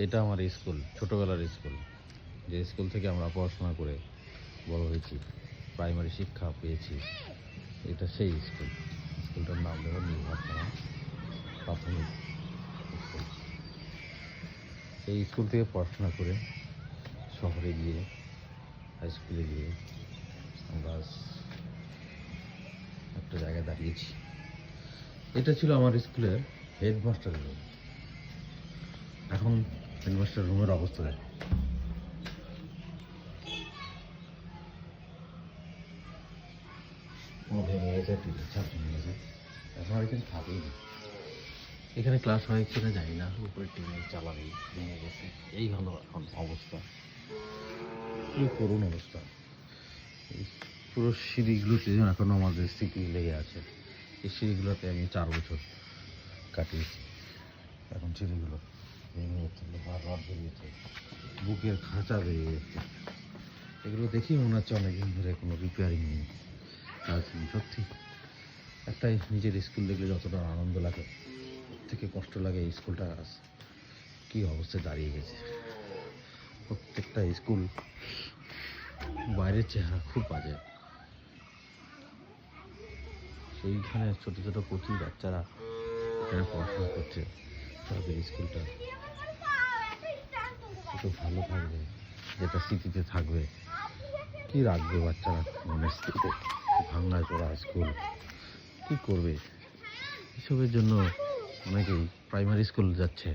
এটা আমার স্কুল, ছোটোবেলার স্কুল, যে স্কুল থেকে আমরা পড়াশোনা করে বড় হয়েছি, প্রাইমারি শিক্ষা পেয়েছি। এটা সেই স্কুল। স্কুলটার নাম হলো নির্ভারখানা প্রাথমিক স্কুল। এই স্কুল থেকে পড়াশোনা করে শহরে গিয়ে, হাই স্কুলে গিয়ে আমরা একটা জায়গায় দাঁড়িয়েছি। এটা ছিল আমার স্কুলের হেডমাস্টারের রুম। এখন হেডমাস্টার রুমের অবস্থা দেখো। ভেঙে গেছে, টিনের ছাপ ভেঙে গেছে। এখন আর এখানে থাকেই না। এখানে ক্লাস হয় কিনা জানি না, উপরে টিনের চালাবি ভেঙে গেছে। এই হলো এখন অবস্থা, কি করুণ অবস্থা। এই পুরো সিঁড়িগুলোতে এখনো আমাদের স্মৃতি লেগে আছে। এই সিঁড়িগুলোতে আমি 4 বছর কাটিয়েছি। এখন সিঁড়িগুলো ভেঙে যাচ্ছে, বারবার বেরিয়েছে, বুকের খাঁচা বেরিয়ে যাচ্ছে। এগুলো দেখি মনে হচ্ছে অনেকদিন ধরে কোনো রিপেয়ারিং নেই, কাজ নেই। সত্যি একটাই নিজের স্কুল দেখলে যতটা আনন্দ লাগে, ওর থেকে কষ্ট লাগে এই স্কুলটা কী অবস্থায় দাঁড়িয়ে গেছে। প্রত্যেকটা স্কুল বাইরের চেহারা খুব বাজে। সেইখানে ছোটো ছোটো কচি বাচ্চারা এখানে পড়াশোনা করছে, তাদের স্কুলটা একটু ভালো থাকবে, যেটা স্মৃতিতে থাকবে। কি রাখবে বাচ্চারা মনের স্মৃতিতে? ভাঙায় চড়া স্কুল, কি করবে? এসবের জন্য অনেকেই প্রাইমারি স্কুল যাচ্ছে।